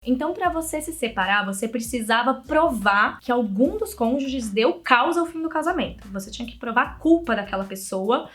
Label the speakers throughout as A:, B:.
A: Então, para você se separar, você precisava provar que algum dos cônjuges deu causa ao fim do casamento. Você tinha que provar a culpa daquela pessoa.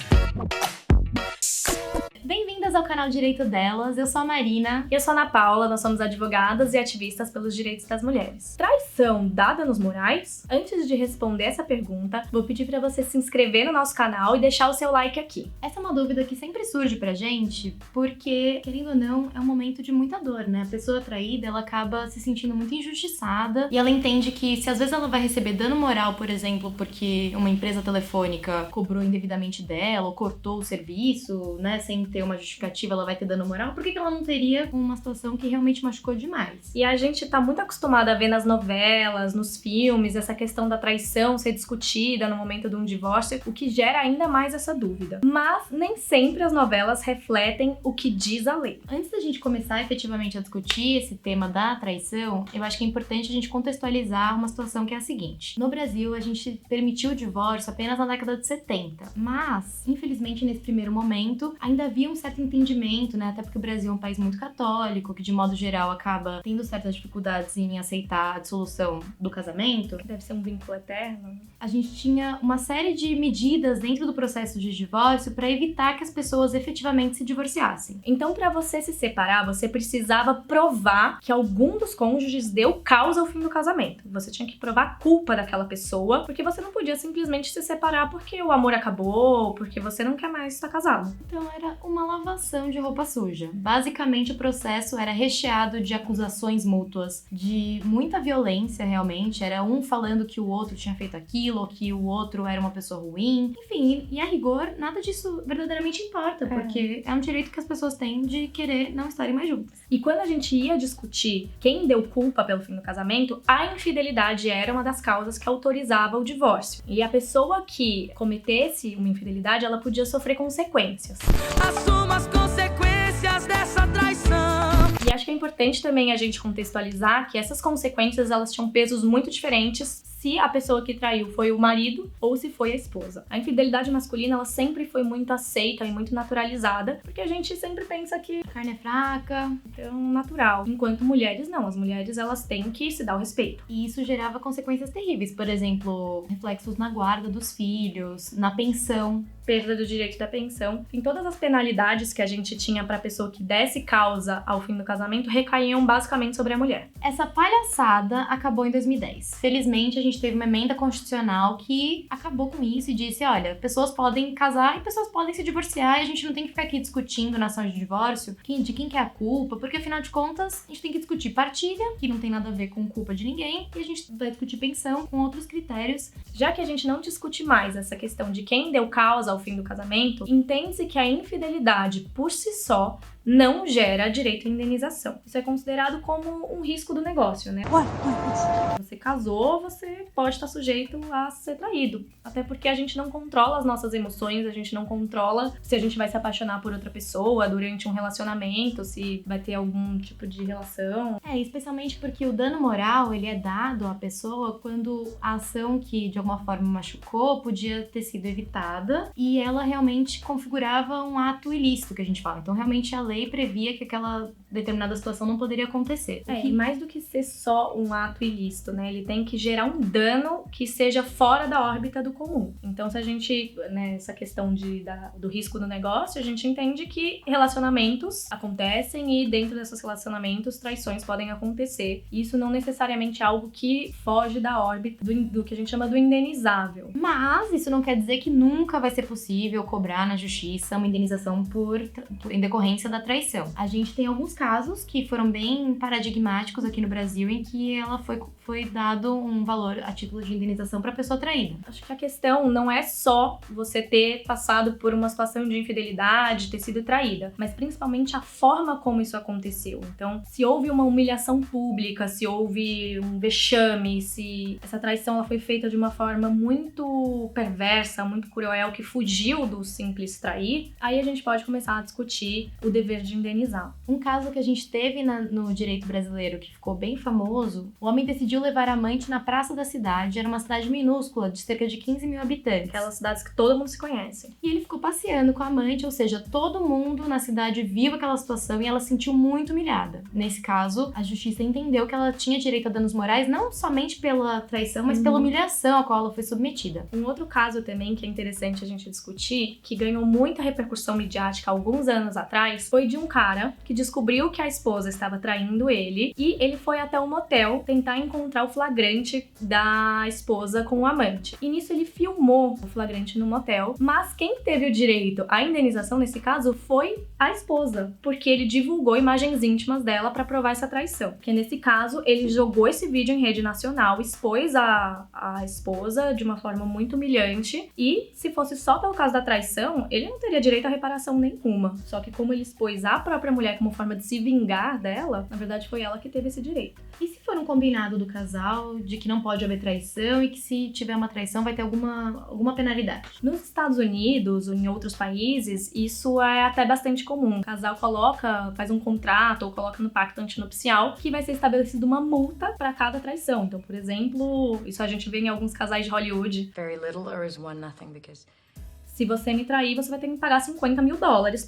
B: Bem-vindas ao canal Direito Delas, eu sou a Marina.
A: E eu sou a Ana Paula, nós somos advogadas e ativistas pelos direitos das mulheres. Traição dá danos morais? Antes de responder essa pergunta, vou pedir para você se inscrever no nosso canal e deixar o seu like aqui.
B: Essa é uma dúvida que sempre surge pra gente, porque, querendo ou não, é um momento de muita dor, né? A pessoa traída, ela acaba se sentindo muito injustiçada e ela entende que se às vezes ela vai receber dano moral, por exemplo, porque uma empresa telefônica cobrou indevidamente dela ou cortou o serviço, né, sem ter uma justificativa, ela vai ter dano moral, por que ela não teria uma situação que realmente machucou demais?
A: E a gente tá muito acostumada a ver nas novelas, nos filmes, essa questão da traição ser discutida no momento de um divórcio, o que gera ainda mais essa dúvida. Mas nem sempre as novelas refletem o que diz a lei.
B: Antes da gente começar efetivamente a discutir esse tema da traição, eu acho que é importante a gente contextualizar uma situação que é a seguinte. No Brasil, a gente permitiu o divórcio apenas na década de 70, mas, infelizmente, nesse primeiro momento, ainda havia um certo entendimento, né? Até porque o Brasil é um país muito católico, que de modo geral acaba tendo certas dificuldades em aceitar a dissolução do casamento.
A: Deve ser um vínculo eterno.
B: A gente tinha uma série de medidas dentro do processo de divórcio para evitar que as pessoas efetivamente se divorciassem.
A: Então, para você se separar, você precisava provar que algum dos cônjuges deu causa ao fim do casamento. Você tinha que provar a culpa daquela pessoa, porque você não podia simplesmente se separar porque o amor acabou, porque você não quer mais estar casado.
B: Então era uma lavação de roupa suja. Basicamente o processo era recheado de acusações mútuas, de muita violência realmente, era um falando que o outro tinha feito aquilo, ou que o outro era uma pessoa ruim. Enfim, e a rigor, nada disso verdadeiramente importa, porque é um direito que as pessoas têm de querer não estarem mais juntas.
A: E quando a gente ia discutir quem deu culpa pelo fim do casamento, a infidelidade era uma das causas que autorizava o divórcio. E a pessoa que cometesse uma infidelidade, ela podia sofrer consequências.
C: Assuma as consequências dessa traição.
A: E acho que é importante também a gente contextualizar que essas consequências, elas tinham pesos muito diferentes se a pessoa que traiu foi o marido ou se foi a esposa. A infidelidade masculina, ela sempre foi muito aceita e muito naturalizada, porque a gente sempre pensa que
B: A carne é fraca,
A: é um natural. Enquanto mulheres, não. As mulheres, elas têm que se dar o respeito.
B: e isso gerava consequências terríveis. Por exemplo, reflexos na guarda dos filhos, na pensão.
A: Perda do direito da pensão. Em todas as penalidades que a gente tinha para a pessoa que desse causa ao fim do casamento recaíam basicamente sobre a mulher.
B: Essa palhaçada acabou em 2010. Felizmente, a gente teve uma emenda constitucional que acabou com isso e disse, olha, pessoas podem casar e pessoas podem se divorciar e a gente não tem que ficar aqui discutindo na ação de divórcio de quem que é a culpa, porque afinal de contas, a gente tem que discutir partilha, que não tem nada a ver com culpa de ninguém, e a gente vai discutir pensão com outros critérios.
A: Já que a gente não discute mais essa questão de quem deu causa ao fim do casamento, entende-se que a infidelidade por si só não gera direito à indenização. Isso é considerado como um risco do negócio, né? Você casou, você pode estar sujeito a ser traído. Até porque a gente não controla as nossas emoções, a gente não controla se a gente vai se apaixonar por outra pessoa durante um relacionamento, se vai ter algum tipo de relação.
B: Especialmente porque o dano moral, ele é dado à pessoa quando a ação que de alguma forma machucou podia ter sido evitada e ela realmente configurava um ato ilícito, que a gente fala. Então, realmente, a lei previa que aquela determinada situação não poderia acontecer.
A: E mais do que ser só um ato ilícito, né? Ele tem que gerar um dano que seja fora da órbita do comum. Então, se a gente, né, essa questão do risco do negócio, a gente entende que relacionamentos acontecem e dentro desses relacionamentos, traições podem acontecer. Isso não necessariamente é algo que foge da órbita do que a gente chama do indenizável.
B: Mas isso não quer dizer que nunca vai ser possível cobrar na justiça uma indenização em decorrência da traição. A gente tem alguns casos que foram bem paradigmáticos aqui no Brasil em que ela foi dado um valor a título de indenização para a pessoa traída.
A: Acho que a questão não é só você ter passado por uma situação de infidelidade, ter sido traída, mas principalmente a forma como isso aconteceu. Então, se houve uma humilhação pública, se houve um vexame, se essa traição ela foi feita de uma forma muito perversa, muito cruel, que fugiu do simples trair, aí a gente pode começar a discutir o dever dever de indenizar.
B: Um caso que a gente teve no direito brasileiro que ficou bem famoso, o homem decidiu levar a amante na praça da cidade, era uma cidade minúscula, de cerca de 15 mil habitantes.
A: Aquelas cidades que todo mundo se conhece.
B: E ele ficou passeando com a amante, ou seja, todo mundo na cidade viu aquela situação e ela se sentiu muito humilhada. Nesse caso, a justiça entendeu que ela tinha direito a danos morais, não somente pela traição, mas pela humilhação a qual ela foi submetida.
A: Um outro caso também que é interessante a gente discutir, que ganhou muita repercussão midiática alguns anos atrás, foi de um cara que descobriu que a esposa estava traindo ele e ele foi até um motel tentar encontrar o flagrante da esposa com o amante. E nisso ele filmou o flagrante no motel, mas quem teve o direito à indenização nesse caso foi a esposa, porque ele divulgou imagens íntimas dela para provar essa traição. Porque nesse caso ele jogou esse vídeo em rede nacional, expôs a esposa de uma forma muito humilhante e se fosse só pelo caso da traição, ele não teria direito a reparação nenhuma. Só que como ele expôs a própria mulher como forma de se vingar dela, na verdade foi ela que teve esse direito.
B: E se for um combinado do casal de que não pode haver traição e que se tiver uma traição vai ter alguma penalidade?
A: Nos Estados Unidos ou em outros países, isso é até bastante comum. O casal faz um contrato ou coloca no pacto antinupcial que vai ser estabelecida uma multa para cada traição. Então, por exemplo, isso a gente vê em alguns casais de Hollywood.
D: Very little or is one nothing because
A: Se você me trair, você vai ter que me pagar $50 mil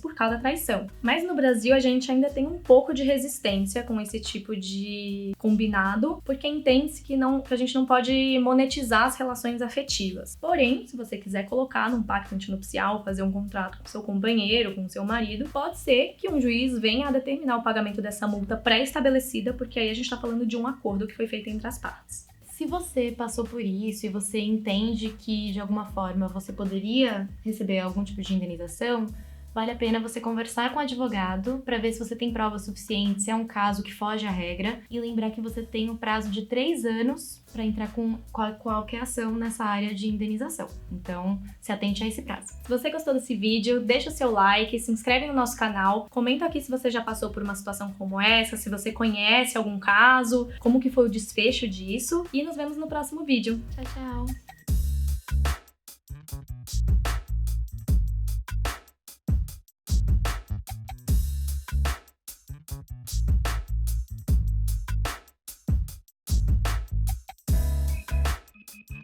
A: por cada traição. Mas no Brasil, a gente ainda tem um pouco de resistência com esse tipo de combinado, porque entende-se que a gente não pode monetizar as relações afetivas. Porém, se você quiser colocar num pacto antinupcial, fazer um contrato com seu companheiro, com seu marido, pode ser que um juiz venha a determinar o pagamento dessa multa pré-estabelecida, porque aí a gente tá falando de um acordo que foi feito entre as partes.
B: Se você passou por isso e você entende que, de alguma forma, você poderia receber algum tipo de indenização, vale a pena você conversar com o advogado para ver se você tem provas suficientes, se é um caso que foge à regra, e lembrar que você tem um prazo de 3 anos para entrar com qualquer ação nessa área de indenização. Então, se atente a esse prazo.
A: Se você gostou desse vídeo, deixa o seu like, se inscreve no nosso canal, comenta aqui se você já passou por uma situação como essa, se você conhece algum caso, como que foi o desfecho disso, e nos vemos no próximo vídeo.
B: Tchau, tchau!